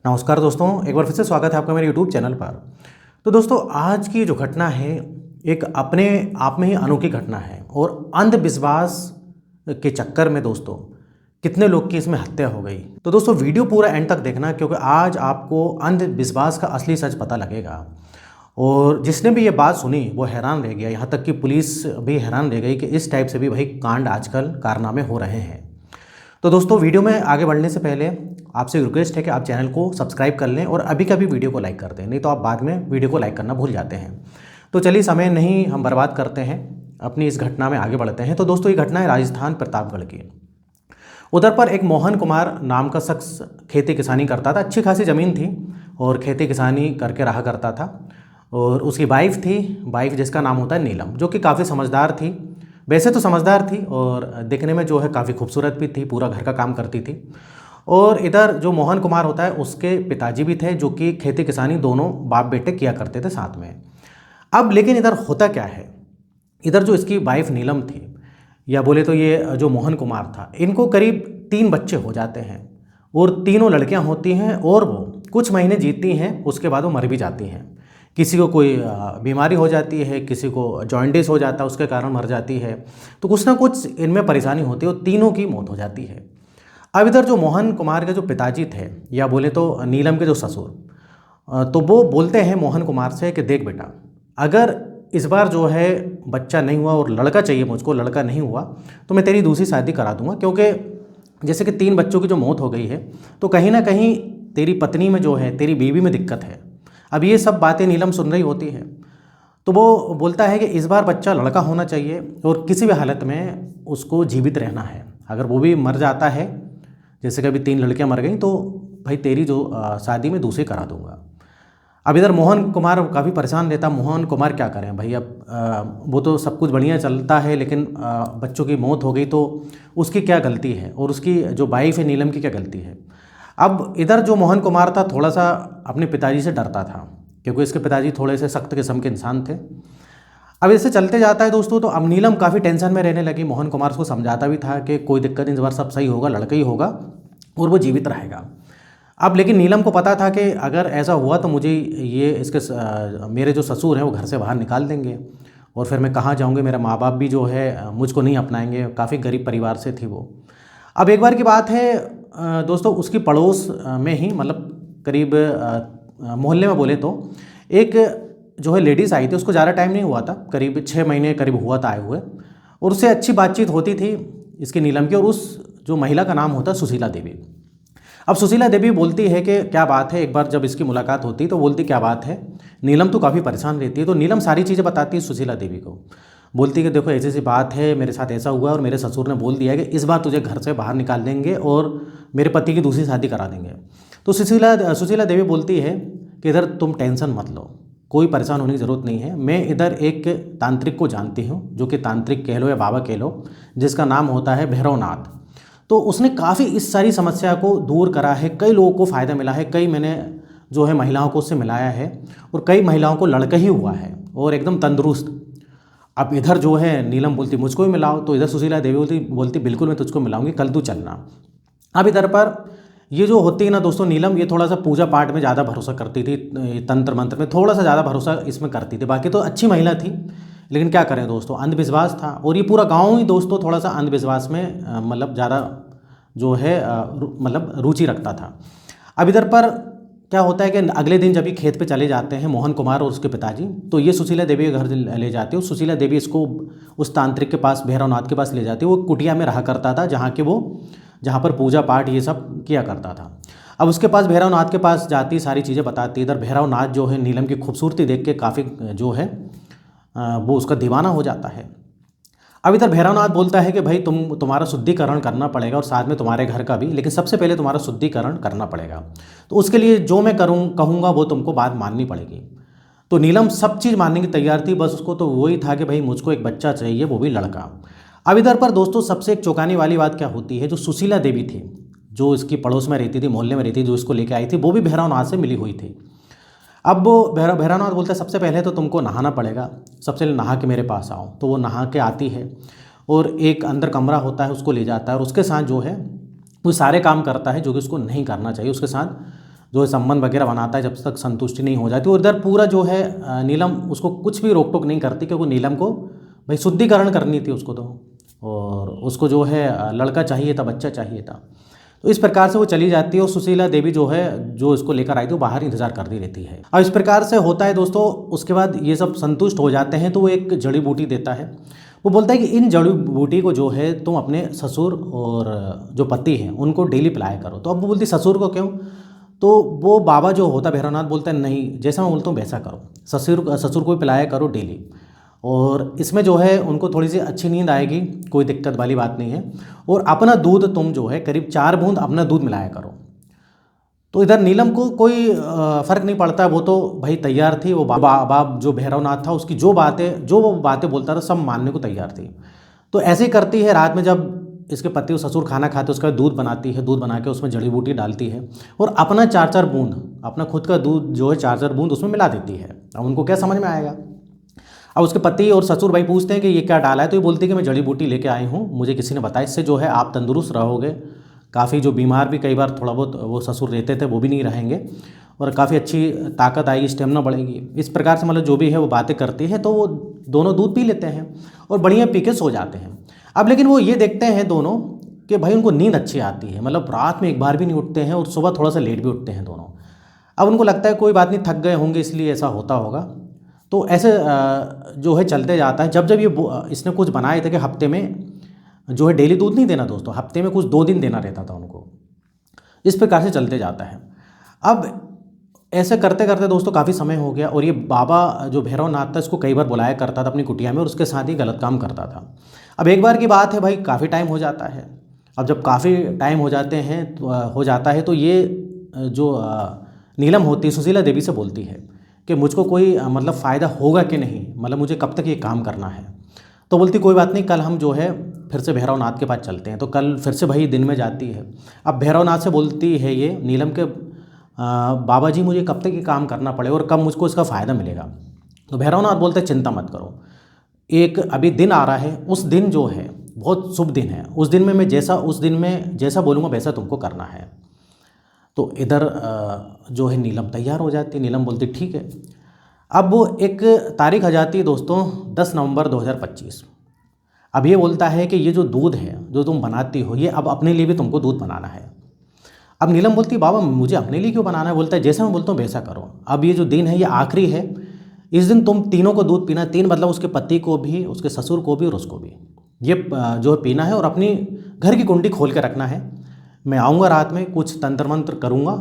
नमस्कार दोस्तों, एक बार फिर से स्वागत है आपका मेरे YouTube चैनल पर। तो दोस्तों, आज की जो घटना है एक अपने आप में ही अनोखी घटना है और अंधविश्वास के चक्कर में दोस्तों कितने लोग की इसमें हत्या हो गई। तो दोस्तों वीडियो पूरा एंड तक देखना, क्योंकि आज आपको अंधविश्वास का असली सच पता लगेगा। और जिसने भी ये बात सुनी वो हैरान रह गया, यहाँ तक कि पुलिस भी हैरान रह गई कि इस टाइप से भी भाई कांड आजकल कारनामे हो रहे हैं। तो दोस्तों वीडियो में आगे बढ़ने से पहले आपसे रिक्वेस्ट है कि आप चैनल को सब्सक्राइब कर लें और अभी कभी वीडियो को लाइक कर दें, नहीं तो आप बाद में वीडियो को लाइक करना भूल जाते हैं। तो चलिए समय नहीं हम बर्बाद करते हैं, अपनी इस घटना में आगे बढ़ते हैं। तो दोस्तों ये घटना है राजस्थान प्रतापगढ़ की। उधर पर एक मोहन कुमार नाम का शख्स खेती किसानी करता था, अच्छी खासी ज़मीन थी और खेती किसानी करके रहा करता था। और उसकी वाइफ जिसका नाम होता है नीलम, जो कि काफ़ी समझदार थी। वैसे तो समझदार थी और दिखने में जो है काफ़ी खूबसूरत भी थी, पूरा घर का काम करती थी। और इधर जो मोहन कुमार होता है उसके पिताजी भी थे, जो कि खेती किसानी दोनों बाप बेटे किया करते थे साथ में। अब लेकिन इधर होता क्या है, इधर जो इसकी वाइफ नीलम थी, या बोले तो ये जो मोहन कुमार था, इनको करीब 3 बच्चे हो जाते हैं और तीनों लड़कियां होती हैं। और वो कुछ महीने जीती हैं, उसके बाद वो मर भी जाती हैं। किसी को कोई बीमारी हो जाती है, किसी को जॉइंटिस हो जाता है, उसके कारण मर जाती है। तो कुछ ना कुछ इनमें परेशानी होती है और तीनों की मौत हो जाती है। अब इधर जो मोहन कुमार के जो पिताजी थे, या बोले तो नीलम के जो ससुर, तो वो बोलते हैं मोहन कुमार से कि देख बेटा, अगर इस बार जो है बच्चा नहीं हुआ और लड़का चाहिए मुझको, लड़का नहीं हुआ तो मैं तेरी दूसरी शादी करा दूंगा। क्योंकि जैसे कि 3 बच्चों की जो मौत हो गई है, तो कहीं ना कहीं तेरी पत्नी में जो है, तेरी बीवी में दिक्कत है। अब ये सब बातें नीलम सुन रही होती है, तो वो बोलता है कि इस बार बच्चा लड़का होना चाहिए और किसी भी हालत में उसको जीवित रहना है। अगर वो भी मर जाता है, जैसे कि अभी 3 लड़कियां मर गई, तो भाई तेरी जो शादी में दूसरी करा दूंगा। अब इधर मोहन कुमार काफ़ी परेशान रहता। मोहन कुमार क्या करें भाई, अब वो तो सब कुछ बढ़िया चलता है, लेकिन बच्चों की मौत हो गई तो उसकी क्या गलती है, और उसकी जो वाइफ है नीलम की क्या गलती है। अब इधर जो मोहन कुमार था थोड़ा सा अपने पिताजी से डरता था, क्योंकि इसके पिताजी थोड़े से सख्त किस्म के इंसान थे। अब इससे चलते जाता है दोस्तों, तो अब नीलम काफ़ी टेंशन में रहने लगी। मोहन कुमार उसको समझाता भी था कि कोई दिक्कत नहीं, इस बार सब सही होगा, लड़का ही होगा और वो जीवित रहेगा। अब लेकिन नीलम को पता था कि अगर ऐसा हुआ तो मुझे ये मेरे जो ससुर हैं वो घर से बाहर निकाल देंगे और फिर मैं कहाँ जाऊँगी, मेरा माँ बाप भी जो है मुझको नहीं अपनाएंगे, काफ़ी गरीब परिवार से थी वो। अब एक बार की बात है दोस्तों, उसकी पड़ोस में ही, मतलब करीब मोहल्ले में बोले तो एक जो है लेडीज़ आई थी। उसको ज़्यादा टाइम नहीं हुआ था, करीब 6 महीने करीब हुआ था आए हुए, और उससे अच्छी बातचीत होती थी इसकी नीलम की। और उस जो महिला का नाम होता है सुशीला देवी। अब सुशीला देवी बोलती है कि क्या बात है, एक बार जब इसकी मुलाकात होती तो बोलती क्या बात है, नीलम तो काफ़ी परेशान रहती है। तो नीलम सारी चीज़ें बताती है सुशीला देवी को, बोलती है कि देखो ऐसी ऐसी बात है, मेरे साथ ऐसा हुआ और मेरे ससुर ने बोल दिया है कि इस बार तुझे घर से बाहर निकाल देंगे और मेरे पति की दूसरी शादी करा देंगे। तो सुशीला देवी बोलती है कि इधर तुम टेंशन मत लो, कोई परेशान होने की ज़रूरत नहीं है। मैं इधर एक तांत्रिक को जानती हूँ, जो कि तांत्रिक कह लो या बाबा कह लो, जिसका नाम होता है भैरवनाथ। तो उसने काफ़ी इस सारी समस्या को दूर करा है, कई लोगों को फ़ायदा मिला है, कई मैंने जो है महिलाओं को उससे मिलाया है और कई महिलाओं को लड़का ही हुआ है और एकदम तंदुरुस्त। अब इधर जो है नीलम बोलती मुझको भी मिलाओ, तो इधर सुशीला देवी बोलती बिल्कुल मैं तुझको मिलाऊंगी, कल तू चलना। अब इधर पर ये जो होती है ना दोस्तों, नीलम ये थोड़ा सा पूजा पाठ में ज़्यादा भरोसा करती थी, तंत्र मंत्र में थोड़ा सा ज़्यादा भरोसा इसमें करती थी। बाकी तो अच्छी महिला थी, लेकिन क्या करें दोस्तों, अंधविश्वास था। और ये पूरा गाँव ही दोस्तों थोड़ा सा अंधविश्वास में मतलब ज़्यादा जो है मतलब रुचि रखता था। अब इधर पर क्या होता है कि अगले दिन जब ये खेत पे चले जाते हैं मोहन कुमार और उसके पिताजी, तो ये सुशीला देवी के घर ले जाते हैं। सुशीला देवी इसको उस तांत्रिक के पास, भैरवनाथ के पास ले जाती है। वो कुटिया में रहा करता था, जहाँ पर पूजा पाठ ये सब किया करता था। अब उसके पास भैरवनाथ के पास जाती, सारी चीज़ें बताती। इधर भैरवनाथ जो है नीलम की खूबसूरती देख के काफ़ी जो है वो उसका दीवाना हो जाता है। अब इधर भैरवनाथ बोलता है कि भाई तुम्हारा शुद्धिकरण करना पड़ेगा और साथ में तुम्हारे घर का भी, लेकिन सबसे पहले तुम्हारा शुद्धिकरण करना पड़ेगा। तो उसके लिए जो मैं कहूँगा वो तुमको बात माननी पड़ेगी। तो नीलम सब चीज़ मानने की तैयार थी, बस उसको तो वही था कि भाई मुझको एक बच्चा चाहिए, वो भी लड़का। अब इधर पर दोस्तों सबसे एक चौंकाने वाली बात क्या होती है, जो सुशीला देवी थी, जो इसकी पड़ोस में रहती थी, मोहल्ले में रहती थी, जो इसको लेकर आई थी, वो भी भैरवनाथ से मिली हुई थी। अब वो भैरवनाथ बोलता है सबसे पहले तो तुमको नहाना पड़ेगा, सबसे पहले नहा के मेरे पास आओ। तो वो नहा के आती है और एक अंदर कमरा होता है, उसको ले जाता है और उसके साथ जो है वो सारे काम करता है जो कि उसको नहीं करना चाहिए। उसके साथ जो है संबंध वगैरह बनाता है जब तक संतुष्टि नहीं हो जाती। और इधर पूरा जो है नीलम उसको कुछ भी रोक टोक नहीं करती, क्योंकि नीलम को भाई शुद्धिकरण करनी थी उसको तो, और उसको जो है लड़का चाहिए था, बच्चा चाहिए था। तो इस प्रकार से वो चली जाती है और सुशीला देवी जो है जो इसको लेकर आई थी वो बाहर इंतजार करती रहती है। अब इस प्रकार से होता है दोस्तों। उसके बाद ये सब संतुष्ट हो जाते हैं तो वो एक जड़ी बूटी देता है। वो बोलता है कि इन जड़ी बूटी को जो है तुम अपने ससुर और जो पति हैं उनको डेली पिलाया करो। तो अब वो बोलती ससुर को क्यों? तो वो बाबा जो होता भैरवनाथ बोलता है नहीं, जैसा मैं बोलता हूँ वैसा करो, ससुर को पिलाया करो डेली, और इसमें जो है उनको थोड़ी सी अच्छी नींद आएगी, कोई दिक्कत वाली बात नहीं है। और अपना दूध तुम जो है करीब 4 बूंद अपना दूध मिलाया करो। तो इधर नीलम को कोई फ़र्क नहीं पड़ता, वो तो भाई तैयार थी। वो बाप जो भैरवनाथ था उसकी जो वो बातें बोलता था सब मानने को तैयार थी। तो ऐसे ही करती है। रात में जब इसके पति और ससुर खाना खाते उसका दूध बनाती है, दूध बना के उसमें जड़ी बूटी डालती है और अपना 4-4 बूंद, अपना खुद का दूध जो है 4-4 बूंद उसमें मिला देती है। अब उनको क्या समझ में आएगा? अब उसके पति और ससुर भाई पूछते हैं कि ये क्या डाला है? तो ये बोलती है कि मैं जड़ी बूटी लेके आई हूँ, मुझे किसी ने बताया, इससे जो है आप तंदुरुस्त रहोगे, काफ़ी जो बीमार भी कई बार थोड़ा बहुत वो ससुर रहते थे वो भी नहीं रहेंगे, और काफ़ी अच्छी ताकत आएगी, स्टेमिना बढ़ेगी। इस प्रकार से मतलब जो भी है वो बातें करती है। तो वो दोनों दूध पी लेते हैं और बढ़िया पी के सो जाते हैं। अब लेकिन वो ये देखते हैं दोनों कि भाई उनको नींद अच्छी आती है, मतलब रात में एक बार भी नहीं उठते हैं और सुबह थोड़ा सा लेट भी उठते हैं दोनों। अब उनको लगता है कोई बात नहीं, थक गए होंगे इसलिए ऐसा होता होगा। तो ऐसे जो है चलते जाता है। जब ये इसने कुछ बनाए थे कि हफ्ते में जो है डेली दूध नहीं देना दोस्तों, हफ्ते में कुछ 2 दिन देना रहता था उनको। इस प्रकार से चलते जाता है। अब ऐसे करते करते दोस्तों काफ़ी समय हो गया और ये बाबा जो भैरवनाथ था इसको कई बार बुलाया करता था अपनी कुटिया में और उसके साथ ही गलत काम करता था। अब एक बार की बात है भाई, काफ़ी टाइम हो जाता है। अब जब काफ़ी टाइम हो जाता है तो ये जो नीलम होती है सुशीला देवी से बोलती है कि मुझको कोई मतलब फ़ायदा होगा कि नहीं, मतलब मुझे कब तक ये काम करना है। तो बोलती कोई बात नहीं, कल हम जो है फिर से भैरवनाथ के पास चलते हैं। तो कल फिर से भाई दिन में जाती है। अब भैरवनाथ से बोलती है ये नीलम के बाबा जी मुझे कब तक ये काम करना पड़ेगा और कब मुझको इसका फ़ायदा मिलेगा? तो भैरवनाथ बोलते चिंता मत करो, एक अभी दिन आ रहा है, उस दिन जो है बहुत शुभ दिन है, उस दिन में जैसा बोलूँगा वैसा तुमको करना है। तो इधर जो है नीलम तैयार हो जाती है। नीलम बोलती ठीक है। अब वो एक तारीख आ जाती है दोस्तों 10 नवंबर 2025। अब ये बोलता है कि ये जो दूध है जो तुम बनाती हो ये अब अपने लिए भी तुमको दूध बनाना है। अब नीलम बोलती है बाबा मुझे अपने लिए क्यों बनाना है? बोलता है जैसा मैं बोलता हूँ वैसा करो। अब ये जो दिन है ये आखिरी है, इस दिन तुम तीनों को दूध पीना है। 3 मतलब उसके पति को भी, उसके ससुर को भी और उसको भी, ये जो है पीना है और अपनी घर की कुंडी खोल के रखना है। मैं आऊँगा रात में, कुछ तंत्र मंत्र करूँगा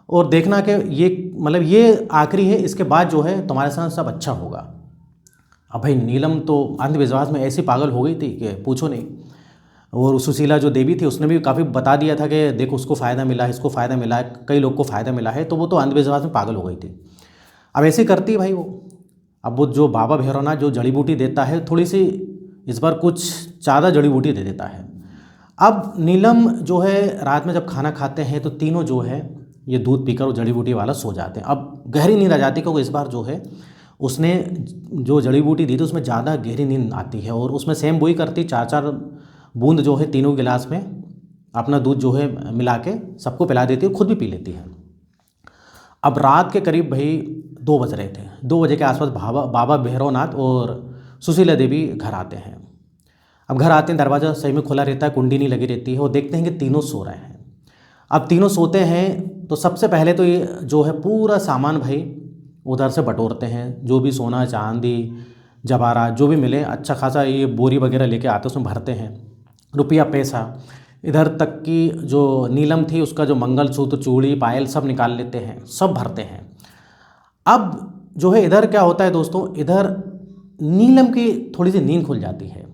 और देखना कि ये मतलब ये आखिरी है, इसके बाद जो है तुम्हारे साथ सब अच्छा होगा। अब भाई नीलम तो अंधविश्वास में ऐसी पागल हो गई थी कि पूछो नहीं। और सुशीला जो देवी थी उसने भी काफ़ी बता दिया था कि देखो उसको फ़ायदा मिला है, इसको फ़ायदा मिला है, कई लोग को फ़ायदा मिला है। तो वो तो अंधविश्वास में पागल हो गई थी। अब ऐसे करती है भाई वो। अब वो जो बाबा भैरवनाथ जो जड़ी बूटी देता है थोड़ी सी इस बार कुछ ज़्यादा जड़ी बूटी दे देता है। अब नीलम जो है रात में जब खाना खाते हैं तो तीनों जो है ये दूध पीकर वो जड़ी बूटी वाला सो जाते हैं। अब गहरी नींद आ जाती है क्योंकि इस बार जो है उसने जो जड़ी बूटी दी थी उसमें ज़्यादा गहरी नींद आती है और उसमें सेम वही करती 4-4 बूंद जो है तीनों गिलास में अपना दूध जो है मिला के सबको पिला देती है, खुद भी पी लेती है। अब रात के करीब भाई 2 बज रहे थे। 2 बजे के आसपास बाबा भैरवनाथ और सुशीला देवी घर आते हैं। अब घर आते हैं, दरवाज़ा सही में खुला रहता है, कुंडी नहीं लगी रहती है और देखते हैं कि तीनों सो रहे हैं। अब तीनों सोते हैं तो सबसे पहले तो ये जो है पूरा सामान भाई उधर से बटोरते हैं, जो भी सोना चांदी जवाहरात जो भी मिले अच्छा खासा ये बोरी वगैरह लेके आते हैं, उसमें भरते हैं रुपया पैसा। इधर तक की जो नीलम थी उसका जो मंगलसूत्र चूड़ी पायल सब निकाल लेते हैं, सब भरते हैं। अब जो है इधर क्या होता है दोस्तों, इधर नीलम की थोड़ी सी नींद खुल जाती है।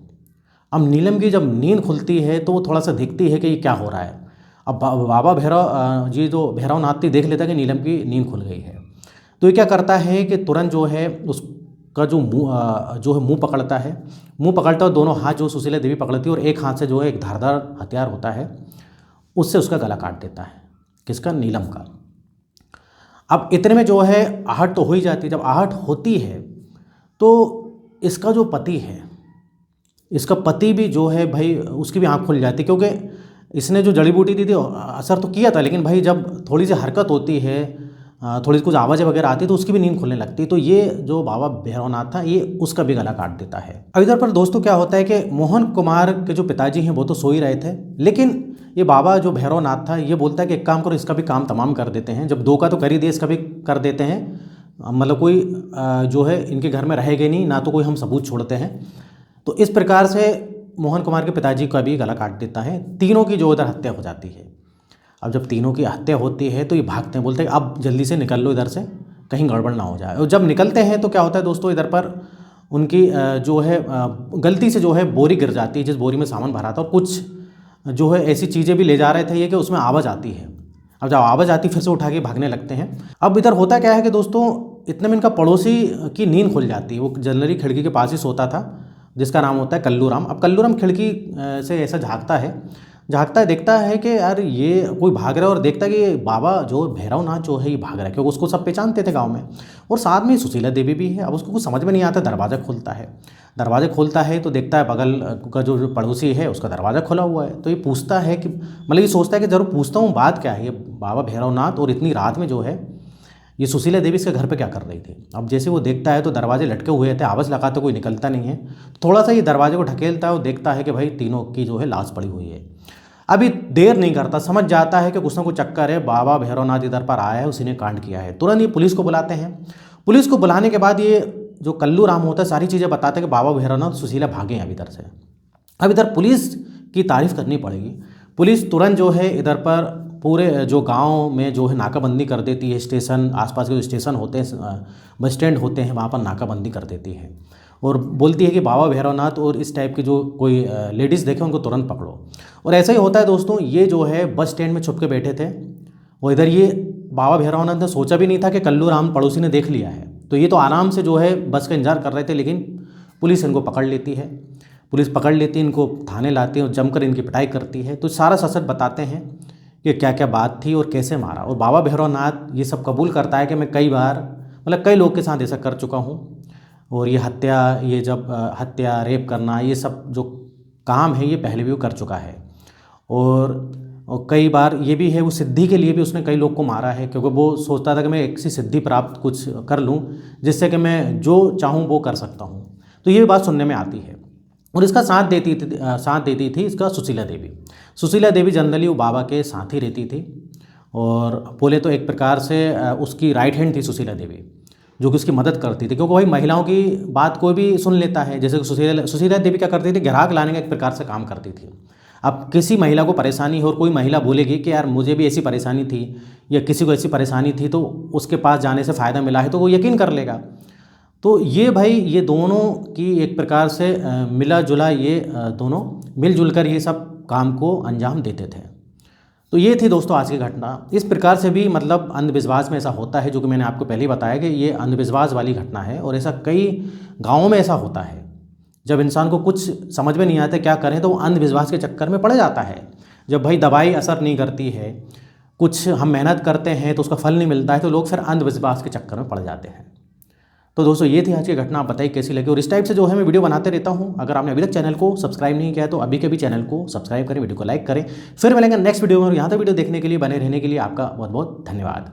अब नीलम की जब नींद खुलती है तो वो थोड़ा सा देखती है कि ये क्या हो रहा है। अब बाबा भैरव जी जो भैरवनाथ थी देख लेता है कि नीलम की नींद खुल गई है। तो ये क्या करता है कि तुरंत जो है उसका जो मुंह पकड़ता है, मुंह पकड़ता है और दोनों हाथ जो सुशीला देवी पकड़ती है और एक हाथ से जो है एक धारदार हथियार होता है उससे उसका गला काट देता है। किसका? नीलम का। अब इतने में जो है आहट तो हो ही जाती है। जब आहट होती है तो इसका जो पति है, इसका पति भी जो है भाई उसकी भी आँख खुल जाती है, क्योंकि इसने जो जड़ी बूटी दी थी असर तो किया था, लेकिन भाई जब थोड़ी सी हरकत होती है, थोड़ी कुछ आवाज़ें वगैरह आती है तो उसकी भी नींद खुलने लगती है। तो ये जो बाबा भैरवनाथ था ये उसका भी गला काट देता है। अब इधर पर दोस्तों क्या होता है कि मोहन कुमार के जो पिताजी हैं वो तो सो ही रहे थे, लेकिन ये बाबा जो भैरवनाथ था ये बोलता है कि एक काम करो, इसका भी काम तमाम कर देते हैं। जब 2 का तो कर ही दिया, इसका भी कर देते हैं, मतलब कोई जो है इनके घर में रहेगा नहीं, ना तो कोई हम सबूत छोड़ते हैं। तो इस प्रकार से मोहन कुमार के पिताजी का भी गला काट देता है। तीनों की जो इधर हत्या हो जाती है। अब जब तीनों की हत्या होती है तो ये भागते हैं, बोलते हैं अब जल्दी से निकल लो इधर से, कहीं गड़बड़ ना हो जाए। और जब निकलते हैं तो क्या होता है दोस्तों, इधर पर उनकी जो है गलती से जो है बोरी गिर जाती है, जिस बोरी में सामान भरा था, और कुछ जो है ऐसी चीज़ें भी ले जा रहे थे ये कि उसमें आवाज़ आती है। अब जब आवाज़ आती फिर से उठा के भागने लगते हैं। अब इधर होता क्या है कि दोस्तों इतने में इनका पड़ोसी की नींद खुल जाती है। वो जनरली खिड़की के पास ही सोता था, जिसका नाम होता है कल्लू राम। अब कल्लू राम खिड़की से ऐसा झाँकता है, देखता है कि यार ये कोई भाग रहा है, और देखता है कि बाबा जो भैरवनाथ जो है ये भाग रहा है, क्योंकि उसको सब पहचानते थे गांव में, और साथ में सुशीला देवी भी है। अब उसको कुछ समझ में नहीं आता, दरवाज़ा खोलता है तो देखता है बगल का जो पड़ोसी है उसका दरवाज़ा खुला हुआ है। तो ये पूछता है कि मतलब ये सोचता है कि ज़रूर पूछता हूँ बात क्या है, ये बाबा भैरवनाथ और इतनी रात में जो है ये सुशीला देवी इसके घर पे क्या कर रही थी। अब जैसे वो देखता है तो दरवाजे लटके हुए थे, आवाज़ लगाते कोई निकलता नहीं है। थोड़ा सा ये दरवाजे को ढकेलता है और देखता है कि भाई तीनों की जो है लाश पड़ी हुई है। अभी देर नहीं करता, समझ जाता है कि कुछ ना कुछ चक्कर है, बाबा भैरवनाथ इधर पर आया है, उसी ने कांड किया है। तुरंत ये पुलिस को बुलाते हैं। पुलिस को बुलाने के बाद ये जो कल्लू राम होता है सारी चीज़ें बताते हैं कि बाबा भैरवनाथ सुशीला भागे हैं अब इधर से। अब इधर पुलिस की तारीफ़ करनी पड़ेगी। पुलिस तुरंत जो है इधर पर पूरे जो गांव में जो है नाकाबंदी कर देती है। स्टेशन, आसपास के जो स्टेशन होते हैं, बस स्टैंड होते हैं, वहाँ पर नाकाबंदी कर देती है और बोलती है कि बाबा भैरवनाथ और इस टाइप के जो कोई लेडीज़ देखे उनको तुरंत पकड़ो। और ऐसा ही होता है दोस्तों, ये जो है बस स्टैंड में छुप के बैठे थे, और इधर ये बाबा भैरवनाथ ने सोचा भी नहीं था कि कल्लू राम पड़ोसी ने देख लिया है। तो ये तो आराम से जो है बस का इंतजार कर रहे थे, लेकिन पुलिस इनको पकड़ लेती है। पुलिस पकड़ लेती है, इनको थाने लाती है और जमकर इनकी पिटाई करती है। तो सारा सच बताते हैं कि क्या क्या बात थी और कैसे मारा। और बाबा भैरवनाथ ये सब कबूल करता है कि मैं कई बार मतलब कई लोग के साथ ऐसा कर चुका हूँ, और ये हत्या रेप करना ये सब जो काम है ये पहले भी वो कर चुका है। और कई बार ये भी है वो सिद्धि के लिए भी उसने कई लोग को मारा है, क्योंकि वो सोचता था कि मैं एक सी सिद्धि प्राप्त कुछ कर लूँ जिससे कि मैं जो चाहूँ वो कर सकता हूँ। तो ये बात सुनने में आती है। और इसका साथ देती थी इसका सुशीला देवी जनरली वो बाबा के साथ ही रहती थी, और बोले तो एक प्रकार से उसकी राइट हैंड थी सुशीला देवी, जो कि उसकी मदद करती थी। क्योंकि भाई महिलाओं की बात कोई भी सुन लेता है। जैसे कि सुशीला देवी क्या करती थी, ग्राहक लाने का एक प्रकार से काम करती थी। अब किसी महिला को परेशानी हो और कोई महिला बोलेगी कि यार मुझे भी ऐसी परेशानी थी या किसी को ऐसी परेशानी थी तो उसके पास जाने से फ़ायदा मिला है, तो वो यकीन कर लेगा। तो ये भाई ये दोनों की एक प्रकार से मिला जुला ये दोनों मिलजुल कर ये सब काम को अंजाम देते थे। तो ये थी दोस्तों आज की घटना। इस प्रकार से भी मतलब अंधविश्वास में ऐसा होता है, जो कि मैंने आपको पहले ही बताया कि ये अंधविश्वास वाली घटना है, और ऐसा कई गाँवों में ऐसा होता है। जब इंसान को कुछ समझ में नहीं आता क्या करें तो वो अंधविश्वास के चक्कर में पड़ जाता है। जब भाई दवाई असर नहीं करती है, कुछ हम मेहनत करते हैं तो उसका फल नहीं मिलता है, तो लोग फिर अंधविश्वास के चक्कर में पड़ जाते हैं। तो दोस्तों ये थी आज की घटना। आप बताइए कैसी लगी। और इस टाइप से जो है मैं वीडियो बनाते रहता हूँ। अगर आपने अभी तक चैनल को सब्सक्राइब नहीं किया है तो अभी के भी चैनल को सब्सक्राइब करें, वीडियो को लाइक करें। फिर मिलेंगे नेक्स्ट वीडियो में, और यहाँ तक वीडियो देखने के लिए, बने रहने के लिए आपका बहुत बहुत धन्यवाद।